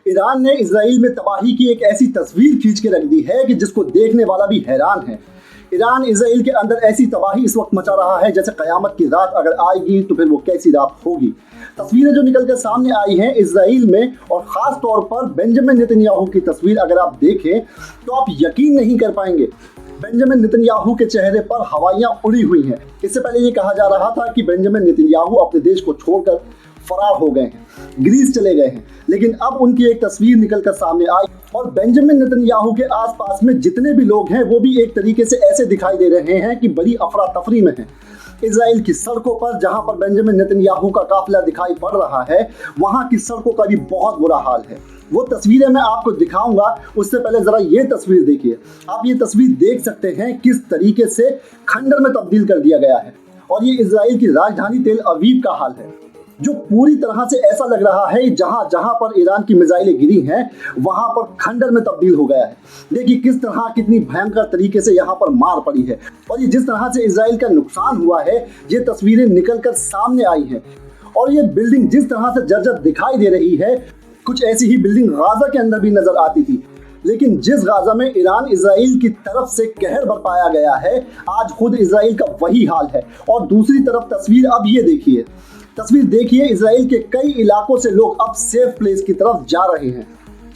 Iran ने Israel में तबाही की एक ऐसी तस्वीर खींच के रख दी है कि जिसको देखने वाला भी हैरान है। ईरान इजराइल के अंदर ऐसी तबाही इस वक्त मचा रहा है जैसे कयामत की रात अगर आएगी तो फिर वो कैसी रात होगी। तस्वीरें जो निकल कर सामने आई हैं इजराइल में, और ख़ास तौर पर बेंजामिन नेतन्याहू की तस्वीर अगर आप देखें तो आप यकीन नहीं कर पाएंगे। बेंजामिन नेतन्याहू के चेहरे पर हवाइयाँ उड़ी हुई हैं। इससे पहले ये कहा जा रहा था कि बेंजामिन नेतन्याहू अपने देश को छोड़कर फरार हो गए हैं, ग्रीस चले गए हैं, लेकिन अब उनकी एक तस्वीर निकलकर सामने आई और बेंजामिन नेतन्याहू के आसपास में जितने भी लोग हैं वो भी एक तरीके से ऐसे दिखाई दे रहे हैं कि बड़ी अफरा तफरी में हैं। इजराइल की सड़कों पर जहां पर बेंजामिन नेतन्याहू का काफिला दिखाई पड़ रहा है, वहां की सड़कों का भी बहुत बुरा हाल है। वो तस्वीरें मैं आपको दिखाऊंगा, उससे पहले जरा ये तस्वीर देखिए। आप ये तस्वीर देख सकते हैं किस तरीके से खंडर में तब्दील कर दिया गया है, और ये इजराइल की राजधानी तेल अवीव का हाल है, जो पूरी तरह से ऐसा लग रहा है जहां जहां पर ईरान की मिसाइलें गिरी हैं वहां पर खंडर में तब्दील हो गया है। देखिए किस तरह कितनी भयंकर तरीके से यहाँ पर मार पड़ी है, और ये जिस तरह से इजराइल का नुकसान हुआ है ये तस्वीरें निकलकर सामने आई हैं। और ये बिल्डिंग जिस तरह से जर्जर दिखाई दे रही है, कुछ ऐसी ही बिल्डिंग गाजा के अंदर भी नजर आती थी, लेकिन जिस गाजा में ईरान इजराइल की तरफ से कहर बरपाया गया है, आज खुद इजराइल का वही हाल है। और दूसरी तरफ तस्वीर अब ये देखिए, तस्वीर देखिए, इजराइल के कई इलाकों से लोग अब सेफ प्लेस की तरफ जा रहे हैं।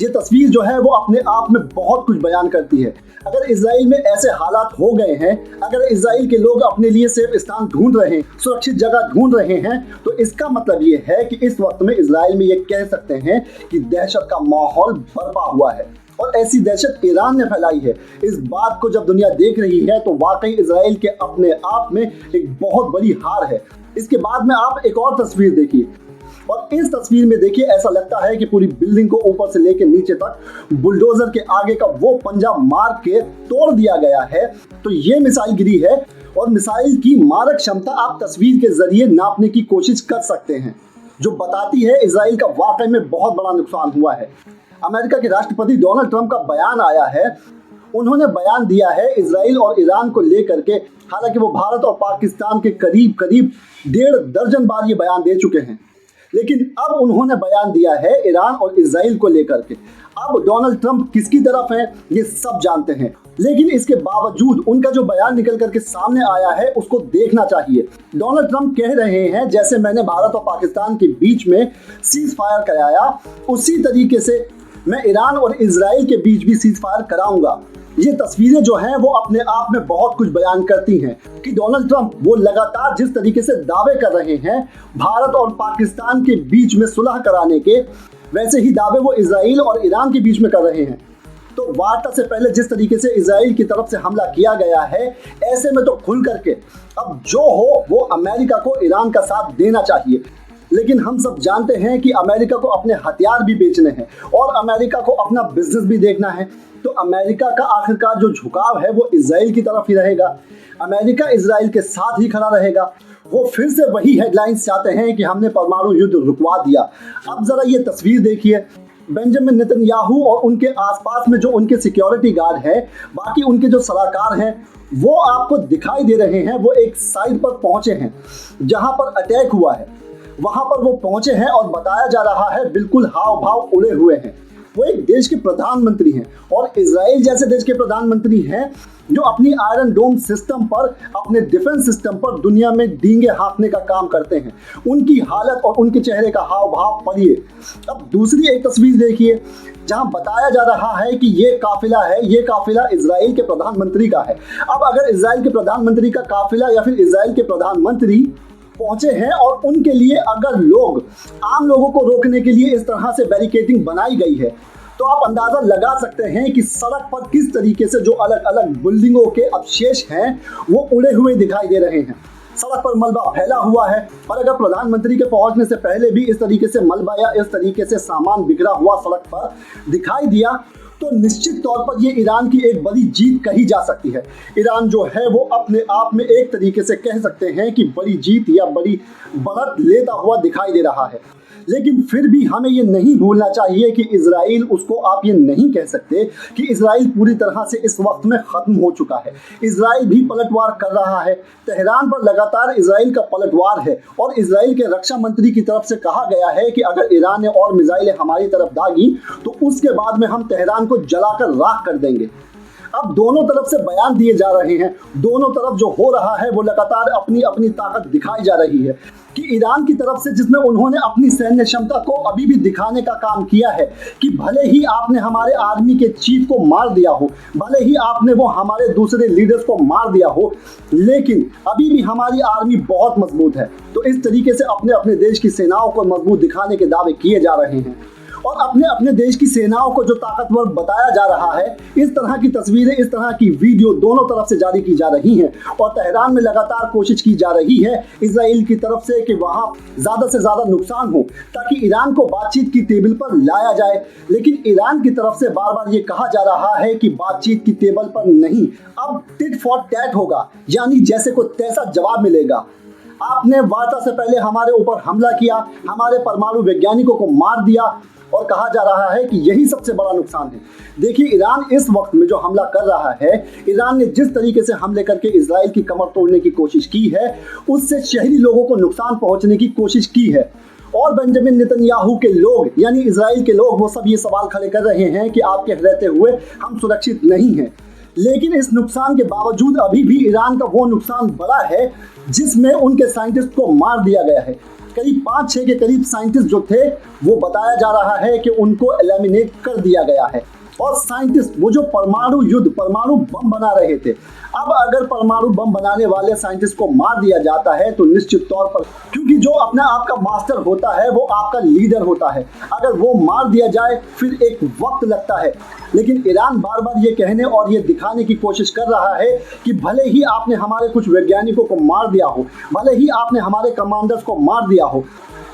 ये तस्वीर जो है वो अपने आप में बहुत कुछ बयान करती है। अगर इजराइल में ऐसे हालात हो गए हैं, अगर इजराइल के लोग अपने लिए सेफ स्थान ढूंढ रहे हैं, सुरक्षित जगह ढूंढ रहे हैं, तो इसका मतलब ये है कि इस वक्त में इजराइल में ये कह सकते हैं कि दहशत का माहौल बरपा हुआ है। और ऐसी दहशत ईरान ने फैलाई है। इस बात को जब दुनिया देख रही है तो वाकई इजराइल के अपने आप में एक बहुत बड़ी हार है। इसके बाद में आप एक और तस्वीर देखिए, और इस तस्वीर में देखिए ऐसा लगता है कि पूरी बिल्डिंग को ऊपर से लेकर नीचे तक बुलडोजर के आगे का वो पंजा मार के तोड़ दिया गया है। तो ये मिसाइल गिरी है, और मिसाइल की मारक क्षमता आप तस्वीर के जरिए नापने की कोशिश कर सकते हैं, जो बताती है इजराइल का वाकई में बहुत बड़ा नुकसान हुआ है। अमेरिका के राष्ट्रपति डोनाल्ड ट्रंप का बयान आया है। उन्होंने बयान दिया है इजराइल और ईरान को लेकर के, हालांकि वो भारत और पाकिस्तान के करीब करीब 1.5 दर्जन बार ये बयान दे चुके हैं, लेकिन अब उन्होंने बयान दिया है ईरान और इजराइल को लेकर के। अब डोनाल्ड ट्रंप किसकी तरफ है ये सब जानते हैं, लेकिन इसके बावजूद उनका जो बयान निकल करके सामने आया है उसको देखना चाहिए। डोनाल्ड ट्रंप कह रहे हैं जैसे मैंने भारत और पाकिस्तान के बीच में सीज फायर कराया, उसी तरीके से मैं ईरान और इजराइल के बीच भी सीज फायर कराऊंगा। ये तस्वीरें जो हैं वो अपने आप में बहुत कुछ बयान करती हैं कि डोनाल्ड ट्रंप वो लगातार जिस तरीके से दावे कर रहे हैं भारत और पाकिस्तान के बीच में सुलह कराने के, वैसे ही दावे वो इजराइल और ईरान के बीच में कर रहे हैं। तो वार्ता से पहले जिस तरीके से इजराइल की तरफ से हमला किया गया है, ऐसे में तो खुल करके अब जो हो वो अमेरिका को ईरान का साथ देना चाहिए। लेकिन हम सब जानते हैं कि अमेरिका को अपने हथियार भी बेचने हैं और अमेरिका को अपना बिजनेस भी देखना है। तो अमेरिका का आखिरकार जो झुकाव है वो इजराइल की तरफ ही रहेगा। अमेरिका इजराइल के साथ ही खड़ा रहेगा। वो फिर से वही हेडलाइंस चाहते हैं कि हमने परमाणु युद्ध रुकवा दिया। अब जरा ये तस्वीर देखिए, बेंजामिन नेतन्याहू और उनके आसपास में जो उनके सिक्योरिटी गार्ड है, बाकी उनके जो सलाहकार हैं, वो आपको दिखाई दे रहे हैं। वो एक साइड पर पहुंचे हैं जहां पर अटैक हुआ है, वहां पर वो पहुंचे हैं और बताया जा रहा है बिल्कुल हाव भाव उड़े हुए हैं। वो एक देश के प्रधानमंत्री हैं, और इजराइल जैसे देश के प्रधानमंत्री हैं जो अपनी आयरन डोम सिस्टम पर, अपने डिफेंस सिस्टम पर दुनिया में डींगे हाँकने का काम करते हैं। उनकी हालत और उनके चेहरे का हाव भाव पढ़िए। अब दूसरी एक तस्वीर देखिए जहां बताया जा रहा है कि ये काफिला इजराइल के प्रधानमंत्री का है। अब अगर इजराइल के प्रधानमंत्री का काफिला या फिर इजराइल के प्रधानमंत्री पहुंचे हैं और उनके लिए अगर आम लोगों को रोकने के लिए इस तरह से बैरिकेडिंग बनाई गई है, तो आप अंदाजा लगा सकते हैं कि सड़क पर किस तरीके से जो अलग अलग बिल्डिंगों के अवशेष हैं वो उड़े हुए दिखाई दे रहे हैं। सड़क पर मलबा फैला हुआ है, और अगर प्रधानमंत्री के पहुंचने से पहले भी इस तरीके से मलबा या इस तरीके से सामान बिखरा हुआ सड़क पर दिखाई दिया, तो निश्चित तौर पर ये ईरान की एक बड़ी जीत कही जा सकती है। ईरान जो है वो अपने आप में एक तरीके से कह सकते हैं कि बड़ी जीत या बड़ी बढ़त लेता हुआ दिखाई दे रहा है। लेकिन फिर भी हमें ये नहीं भूलना चाहिए कि इजराइल, उसको आप ये नहीं कह सकते कि इजराइल पूरी तरह से इस वक्त में ख़त्म हो चुका है। इजराइल भी पलटवार कर रहा है। तेहरान पर लगातार इजराइल का पलटवार है और इजराइल के रक्षा मंत्री की तरफ से कहा गया है कि अगर ईरान ने और मिसाइलें हमारी तरफ दागी तो उसके बाद में हम तेहरान को जलाकर राख कर देंगे। अब दोनों तरफ से बयान दिए जा रहे हैं, दोनों तरफ जो हो रहा है वो लगातार अपनी अपनी ताकत दिखाई जा रही है कि ईरान की तरफ से, जिसमें उन्होंने अपनी सैन्य क्षमता को अभी भी दिखाने का काम किया है कि भले ही आपने हमारे आर्मी के चीफ को मार दिया हो, भले ही आपने वो हमारे दूसरे लीडर्स को मार दिया हो, लेकिन अभी भी हमारी आर्मी बहुत मजबूत है। तो इस तरीके से अपने अपने देश की सेनाओं को मजबूत दिखाने के दावे किए जा रहे हैं और अपने अपने देश की सेनाओं को जो ताकतवर बताया जा रहा है, इस तरह की तस्वीरें, इस तरह की वीडियो दोनों तरफ से जारी की जा रही हैं और तेहरान में लगातार कोशिश की जा रही है इजराइल की तरफ से कि वहाँ ज़्यादा से ज़्यादा नुकसान हो ताकि ईरान को बातचीत की टेबल पर लाया जाए। लेकिन ईरान की तरफ से बार बार ये कहा जा रहा है कि बातचीत की टेबल पर नहीं, अब टिट फॉर टैट होगा, यानी जैसे को तैसा जवाब मिलेगा। आपने वार्ता से पहले हमारे ऊपर हमला किया, हमारे परमाणु वैज्ञानिकों को मार दिया और कहा जा रहा है कि यही सबसे बड़ा नुकसान है। देखिए, ईरान इस वक्त में जो हमला कर रहा है, ईरान ने जिस तरीके से हमले करके इजराइल की कमर तोड़ने की कोशिश की है, उससे शहरी लोगों को नुकसान पहुंचने की कोशिश की है। और बेंजामिन नेतन्याहू के लोग, यानी इजराइल के लोग, वो सब ये सवाल खड़े कर रहे हैं कि आपके रहते हुए हम सुरक्षित नहीं हैं। लेकिन इस नुकसान के बावजूद अभी भी ईरान का वो नुकसान बड़ा है जिसमें उनके साइंटिस्ट को मार दिया गया है। करीब 5-6 के करीब साइंटिस्ट जो थे, वो बताया जा रहा है कि उनको एलिमिनेट कर दिया गया है। और साइंटिस्ट, वो जो परमाणु बम बना रहे थे, अब अगर परमाणु बम बनाने वाले साइंटिस्ट को मार दिया जाता है तो निश्चित तौर पर, क्योंकि जो अपना आपका मास्टर होता है वो आपका लीडर होता है, अगर वो मार दिया जाए फिर एक वक्त लगता है। लेकिन ईरान बार बार ये कहने और ये दिखाने की कोशिश कर रहा है कि भले ही आपने हमारे कुछ वैज्ञानिकों को मार दिया हो, भले ही आपने हमारे कमांडर्स को मार दिया हो,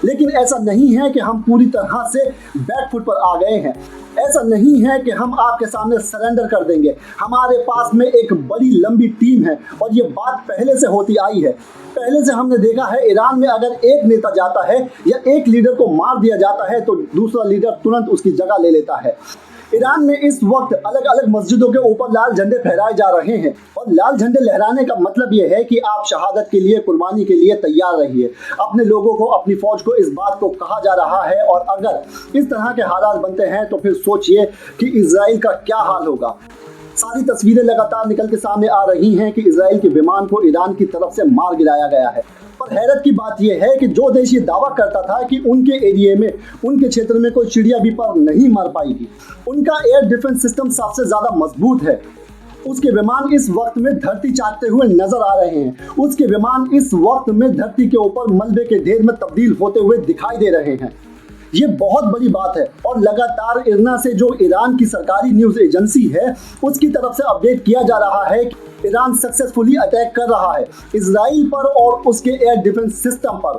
लेकिन ऐसा नहीं है कि हम पूरी तरह से बैकफुट पर आ गए हैं। ऐसा नहीं है कि हम आपके सामने सरेंडर कर देंगे। हमारे पास में एक बड़ी लंबी टीम है और ये बात पहले से होती आई है। पहले से हमने देखा है, ईरान में अगर एक नेता जाता है या एक लीडर को मार दिया जाता है तो दूसरा लीडर तुरंत उसकी जगह ले लेता है। ईरान में इस वक्त अलग अलग मस्जिदों के ऊपर लाल झंडे फहराए जा रहे हैं और लाल झंडे लहराने का मतलब यह है कि आप शहादत के लिए, कुर्बानी के लिए तैयार रहिए। अपने लोगों को, अपनी फौज को इस बात को कहा जा रहा है और अगर इस तरह के हालात बनते हैं तो फिर सोचिए कि इजराइल का क्या हाल होगा। सारी तस्वीरें लगातार निकल के सामने आ रही हैं कि इजराइल के विमान को ईरान की तरफ से मार गिराया गया है। पर हैरत की बात यह है कि जो देश ये दावा करता था कि उनके एरिया में, उनके क्षेत्र में कोई चिड़िया भी पर नहीं मार पाएगी, उनका एयर डिफेंस सिस्टम सबसे ज़्यादा मजबूत है, उसके विमान इस वक्त में धरती चाटते हुए नजर आ रहे हैं। उसके विमान इस वक्त में धरती के ऊपर मलबे के ढेर में तब्दील होते हुए दिखाई दे रहे हैं। ये बहुत बड़ी बात है और लगातार इरना से, जो ईरान की सरकारी न्यूज़ एजेंसी है, उसकी तरफ से अपडेट किया जा रहा है कि ईरान सक्सेसफुली अटैक कर रहा है इजराइल पर और उसके एयर डिफेंस सिस्टम पर।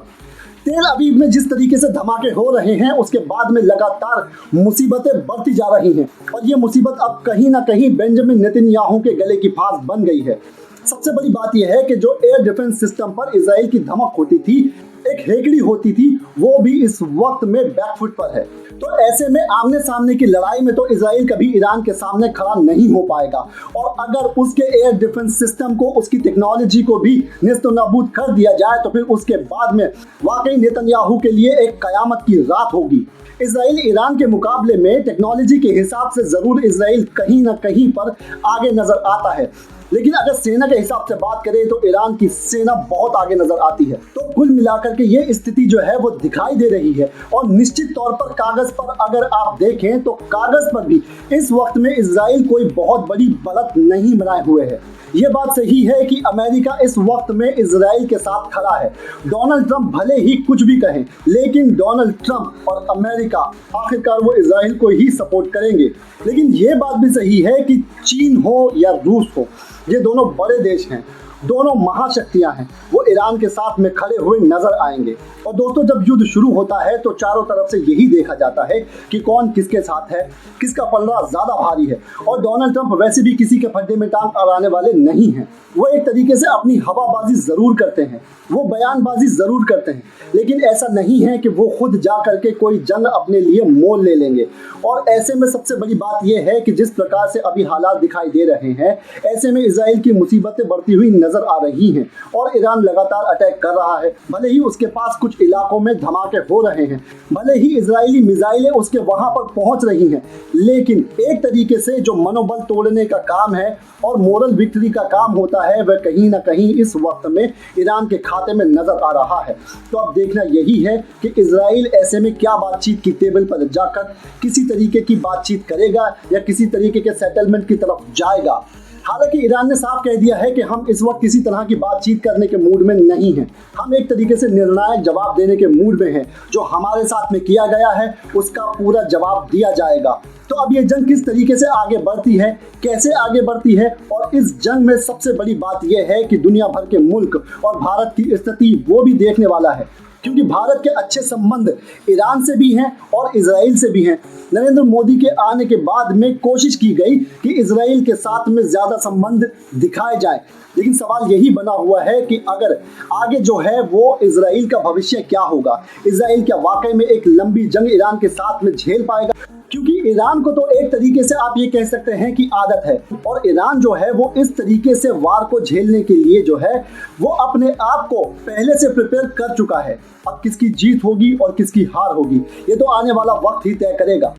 तेल अवीव में जिस तरीके से धमाके हो रहे हैं, उसके बाद में लगातार मुसीबतें बढ़ती जा रही हैं और ये मुसीबत अब कहीं ना कहीं बेंजामिन नेतन्याहू के गले की फांस बन गई है। सबसे बड़ी बात यह है कि जो एयर डिफेंस सिस्टम पर इजराइल की धमक होती थी, एक हेकड़ी होती थी, वो भी इस वक्त में बैकफुट पर है। तो ऐसे में आमने सामने की लड़ाई में तो इजराइल कभी ईरान के सामने खड़ा नहीं हो पाएगा और अगर उसके एयर डिफेंस सिस्टम को, उसकी टेक्नोलॉजी को भी नेस्तनाबूद कर दिया जाए तो फिर उसके बाद में वाकई नेतन्याहू के लिए एक कयामत की रात होगी। इजराइल ईरान के मुकाबले में टेक्नोलॉजी के हिसाब से ज़रूर इजराइल कहीं ना कहीं पर आगे नज़र आता है, लेकिन अगर सेना के हिसाब से बात करें तो ईरान की सेना बहुत आगे नजर आती है। तो कुल मिलाकर के ये स्थिति जो है वो दिखाई दे रही है और निश्चित तौर पर कागज पर अगर आप देखें तो कागज पर भी इस वक्त में इजराइल कोई बहुत बड़ी बढ़त नहीं बनाए हुए है। ये बात सही है कि अमेरिका इस वक्त में इजराइल के साथ खड़ा है। डोनाल्ड ट्रंप भले ही कुछ भी कहें, लेकिन डोनाल्ड ट्रंप और अमेरिका आखिरकार वो इजराइल को ही सपोर्ट करेंगे। लेकिन ये बात भी सही है कि चीन हो या रूस हो, ये दोनों बड़े देश हैं दोनों महाशक्तियां हैं वो ईरान के साथ में खड़े हुए नजर आएंगे। और दोस्तों, जब युद्ध शुरू होता है तो चारों तरफ से यही देखा जाता है कि कौन किसके साथ है, किसका पलड़ा ज्यादा भारी है। और डोनाल्ड ट्रंप वैसे भी किसी के फड्डे में टांग अड़ाने वाले नहीं हैं। वो एक तरीके से अपनी हवाबाजी जरूर करते हैं, वो बयानबाजी जरूर करते हैं, लेकिन ऐसा नहीं है कि वो खुद जा करके कोई जंग अपने लिए मोल ले लेंगे। और ऐसे में सबसे बड़ी बात यह है कि जिस प्रकार से अभी हालात दिखाई दे रहे हैं, ऐसे में इजराइल की मुसीबतें बढ़ती हुई नजर आ रही हैं और ईरान लगातार अटैक कर रहा है। भले ही उसके पास कुछ इलाकों में धमाके हो रहे हैं, भले ही इजरायली मिसाइलें उसके वहां पर पहुंच रही हैं, लेकिन एक तरीके से जो मनोबल तोड़ने का काम है और मोरल विक्ट्री का काम होता है, वह कहीं ना कहीं इस वक्त में ईरान के खाते में नजर आ रहा है। तो अब देखना यही है कि इजराइल ऐसे में क्या बातचीत की टेबल पर जाकर किसी तरीके की बातचीत करेगा या किसी तरीके के सेटलमेंट की तरफ जाएगा। हालांकि ईरान ने साफ कह दिया है कि हम इस वक्त किसी तरह की बातचीत करने के मूड में नहीं हैं। हम एक तरीके से निर्णायक जवाब देने के मूड में हैं। जो हमारे साथ में किया गया है उसका पूरा जवाब दिया जाएगा। तो अब ये जंग किस तरीके से आगे बढ़ती है, कैसे आगे बढ़ती है, और इस जंग में सबसे बड़ी बात यह है कि दुनिया भर के मुल्क और भारत की स्थिति वो भी देखने वाला है, क्योंकि भारत के अच्छे संबंध ईरान से भी हैं और इजराइल से भी हैं। नरेंद्र मोदी के आने के बाद में कोशिश की गई कि इजराइल के साथ में ज़्यादा संबंध दिखाए जाए, लेकिन सवाल यही बना हुआ है कि अगर आगे जो है वो इजराइल का भविष्य क्या होगा। इजराइल क्या वाकई में एक लंबी जंग ईरान के साथ में झेल पाएगा, क्योंकि ईरान को तो एक तरीके से आप ये कह सकते हैं कि आदत है, और ईरान जो है वो इस तरीके से वार को झेलने के लिए जो है वो अपने आप को पहले से प्रिपेयर कर चुका है। अब किसकी जीत होगी और किसकी हार होगी, ये तो आने वाला वक्त ही तय करेगा।